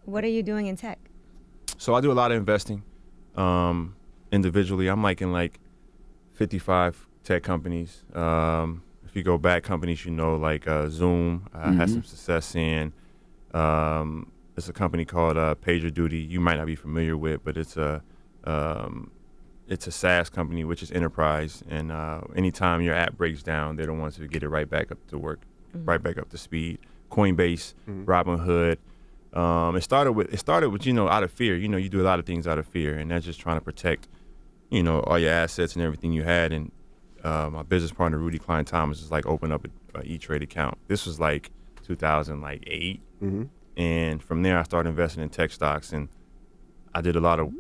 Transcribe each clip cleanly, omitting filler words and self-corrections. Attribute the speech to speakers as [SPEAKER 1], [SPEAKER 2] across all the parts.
[SPEAKER 1] What are you doing in tech?
[SPEAKER 2] So I do a lot of investing individually. I'm like in 55 tech companies. If you go back, companies like Zoom, I had some success in. It's a company called PagerDuty. You might not be familiar with, but it's a SaaS company, which is enterprise. And anytime your app breaks down, they're the ones who get it right back up to work, right back up to speed. Coinbase, Robinhood. It started with out of fear. You do a lot of things out of fear, and that's just trying to protect all your assets and everything you had. And my business partner Rudy Klein Thomas is open up an E-Trade account. This was 2008, and from there I started investing in tech stocks, and I did a lot of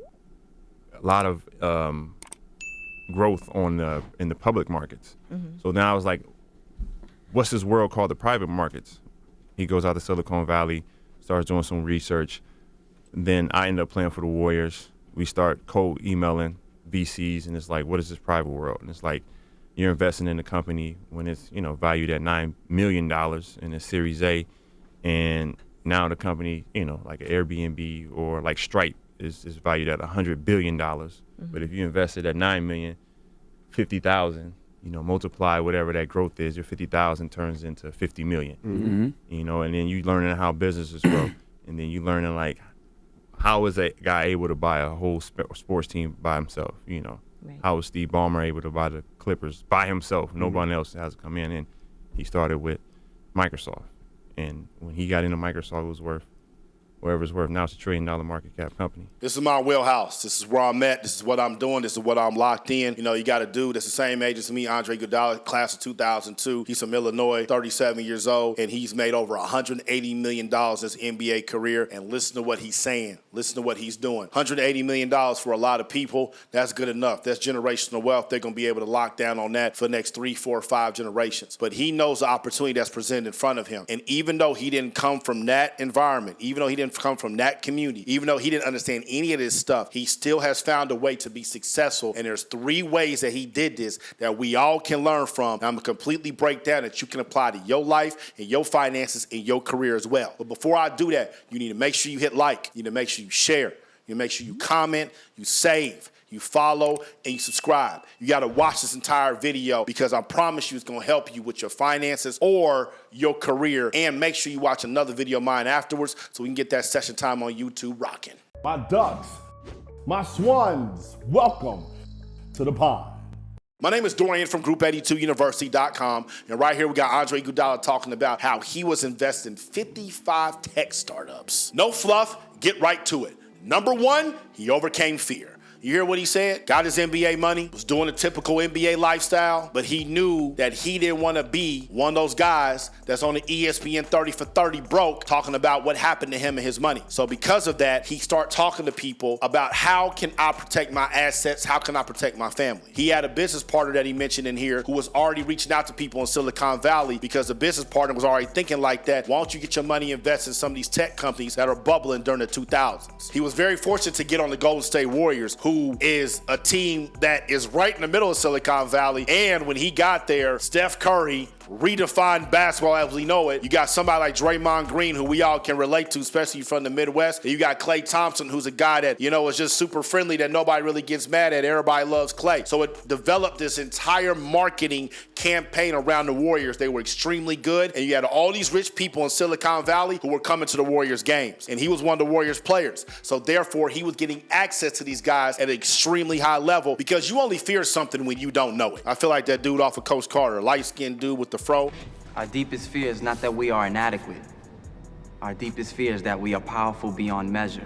[SPEAKER 2] growth in the public markets. So now I was like, what's this world called the private markets? He goes out to Silicon Valley, starts doing some research. Then I end up playing for the Warriors. We start cold emailing VCs, and it's like, what is this private world? And it's like, you're investing in a company when it's valued at $9 million in a Series A, and now the company like an Airbnb or like Stripe is valued at $100 billion. But if you invested at $9 million, 50,000, multiply whatever that growth is, your 50,000 turns into 50 million. And then you learning how businesses grow, and then you learning how is a guy able to buy a whole sports team by himself?
[SPEAKER 1] Right.
[SPEAKER 2] How was Steve Ballmer able to buy the Clippers by himself? Nobody else has to come in. And he started with Microsoft, and when he got into Microsoft, it was worth whatever it's worth. Now it's a $1 trillion market cap company.
[SPEAKER 3] This is my wheelhouse. This is where I'm at. This is what I'm doing. This is what I'm locked in. You got a dude that's the same age as me, Andre Iguodala, class of 2002. He's from Illinois, 37 years old, and he's made over $180 million in his NBA career. And listen to what he's saying. Listen to what he's doing. $180 million for a lot of people, that's good enough. That's generational wealth. They're going to be able to lock down on that for the next 3, 4, 5 generations. But he knows the opportunity that's presented in front of him. And even though he didn't come from that environment, even though he didn't come from that community, even though he didn't understand any of this stuff, he still has found a way to be successful. And there's 3 ways that he did this that we all can learn from. And I'm going to completely break down that you can apply to your life and your finances and your career as well. But before I do that, you need to make sure you hit like. You need to make sure you share. You need to make sure you comment, you save, you follow, and you subscribe. You got to watch this entire video, because I promise you it's going to help you with your finances or your career. And make sure you watch another video of mine afterwards so we can get that session time on YouTube rocking.
[SPEAKER 4] My ducks, my swans, welcome to the pond.
[SPEAKER 3] My name is Dorian from Group82University.com, and right here we got Andre Iguodala talking about how he was invested in 55 tech startups. No fluff, get right to it. Number 1, he overcame fear. You hear what he said? Got his NBA money, was doing a typical NBA lifestyle, but he knew that he didn't want to be one of those guys that's on the ESPN 30 for 30 broke talking about what happened to him and his money. So because of that, he started talking to people about how can I protect my assets? How can I protect my family? He had a business partner that he mentioned in here who was already reaching out to people in Silicon Valley, because the business partner was already thinking like that. Why don't you get your money invested in some of these tech companies that are bubbling during the 2000s? He was very fortunate to get on the Golden State Warriors, who is a team that is right in the middle of Silicon Valley. And when he got there, Steph Curry redefined basketball as we know it. You got somebody like Draymond Green, who we all can relate to, especially from the Midwest. And you got Klay Thompson, who's a guy that, is just super friendly, that nobody really gets mad at. Everybody loves Klay. So it developed this entire marketing campaign around the Warriors. They were extremely good. And you had all these rich people in Silicon Valley who were coming to the Warriors games. And he was one of the Warriors players. So therefore, he was getting access to these guys at an extremely high level, because you only fear something when you don't know it. I feel like that dude off of Coach Carter, light-skinned dude with the fro.
[SPEAKER 5] Our deepest fear is not that we are inadequate. Our deepest fear is that we are powerful beyond measure.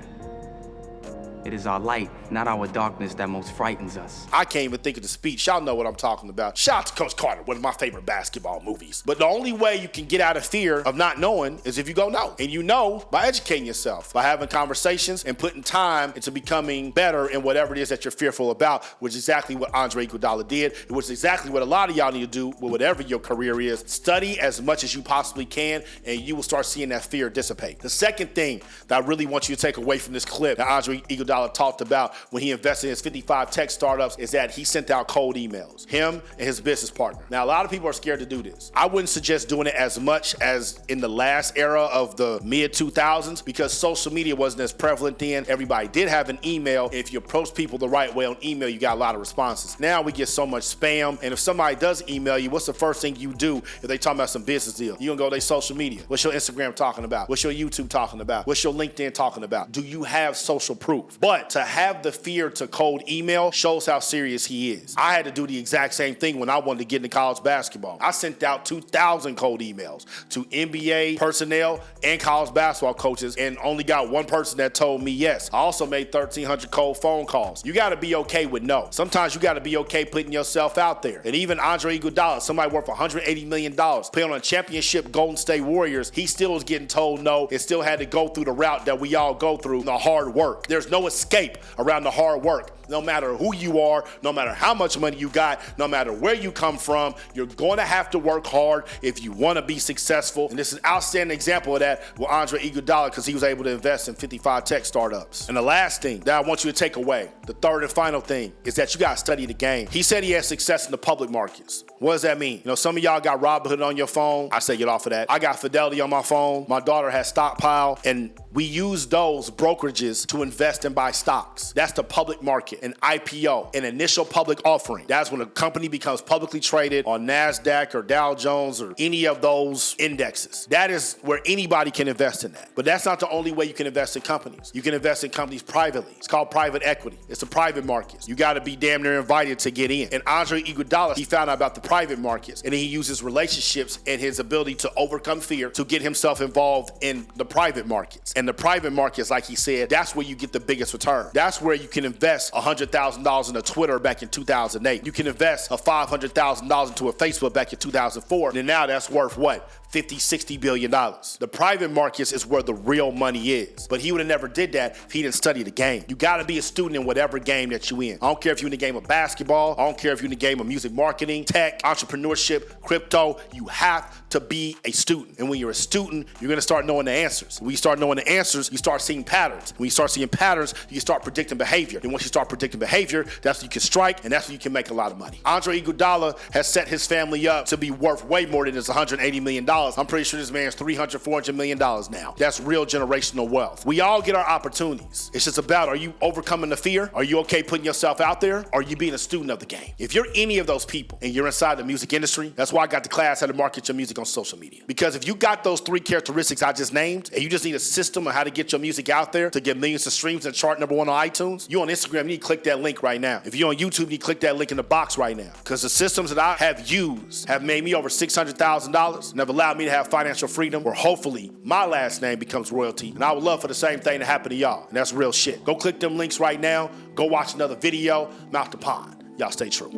[SPEAKER 5] It is our light, not our darkness, that most frightens us.
[SPEAKER 3] I can't even think of the speech. Y'all know what I'm talking about. Shout out to Coach Carter, one of my favorite basketball movies. But the only way you can get out of fear of not knowing is if you go know. And you know by educating yourself, by having conversations and putting time into becoming better in whatever it is that you're fearful about, which is exactly what Andre Iguodala did, which is exactly what a lot of y'all need to do with whatever your career is. Study as much as you possibly can, and you will start seeing that fear dissipate. The second thing that I really want you to take away from this clip that Andre Iguodala Iguodala talked about when he invested in his 55 tech startups is that he sent out cold emails, him and his business partner. Now, a lot of people are scared to do this. I wouldn't suggest doing it as much as in the last era of the mid-2000s because social media wasn't as prevalent then. Everybody did have an email. If you approach people the right way on email, you got a lot of responses. Now we get so much spam, and if somebody does email you, what's the first thing you do if they talking about some business deal? You gonna go to their social media. What's your Instagram talking about? What's your YouTube talking about? What's your LinkedIn talking about? Do you have social proof? But to have the fear to cold email shows how serious he is. I had to do the exact same thing when I wanted to get into college basketball. I sent out 2,000 cold emails to NBA personnel and college basketball coaches and only got one person that told me yes. I also made 1,300 cold phone calls. You gotta be okay with no. Sometimes you gotta be okay putting yourself out there. And even Andre Iguodala, somebody worth $180 million, playing on a championship Golden State Warriors, he still was getting told no and still had to go through the route that we all go through, the hard work. There's no escape around the hard work. No matter who you are, no matter how much money you got, no matter where you come from, you're going to have to work hard if you want to be successful. And this is an outstanding example of that with Andre Iguodala because he was able to invest in 55 tech startups. And the last thing that I want you to take away, the third and final thing, is that you got to study the game. He said he had success in the public markets. What does that mean? You know, some of y'all got Robinhood on your phone. I say get off of that. I got Fidelity on my phone. My daughter has Stockpile, and we use those brokerages to invest and buy stocks. That's the public market, an IPO, an initial public offering. That's when a company becomes publicly traded on NASDAQ or Dow Jones or any of those indexes. That is where anybody can invest in that. But that's not the only way you can invest in companies. You can invest in companies privately. It's called private equity. It's a private market. You got to be damn near invited to get in. And Andre Iguodala, he found out about the private markets, and he uses relationships and his ability to overcome fear to get himself involved in the private markets. And the private markets, like he said, that's where you get the biggest return. That's where you can invest $100,000 into Twitter back in 2008. You can invest a $500,000 into a Facebook back in 2004. And now that's worth what? $50-60 billion. The private markets is where the real money is. But he would have never did that if he didn't study the game. You got to be a student in whatever game that you in. I don't care if you're in the game of basketball. I don't care if you're in the game of music marketing, tech, entrepreneurship, crypto. You have to be a student. And when you're a student, you're going to start knowing the answers. When you start knowing the answers, you start seeing patterns. When you start seeing patterns, you start predicting behavior. And once you start predicting behavior, that's when you can strike, and that's when you can make a lot of money. Andre Iguodala has set his family up to be worth way more than his $180 million. I'm pretty sure this man's $300-400 million now. That's real generational wealth. We all get our opportunities. It's just about, are you overcoming the fear? Are you okay putting yourself out there? Or are you being a student of the game? If you're any of those people and you're inside the music industry, that's why I got the class how to market your music on social media. Because if you got those three characteristics I just named, and you just need a system on how to get your music out there to get millions of streams and chart #1 on iTunes, you on Instagram, you need to click that link right now. If you're on YouTube, you need to click that link in the box right now. Because the systems that I have used have made me over $600,000 and have allowed me to have financial freedom where hopefully my last name becomes royalty. And I would love for the same thing to happen to y'all. And that's real shit. Go click them links right now. Go watch another video. Mouth the pond. Y'all stay true.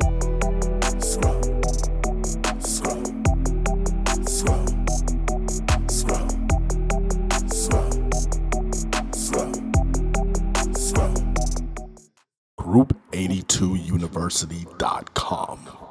[SPEAKER 4] Group82University.com.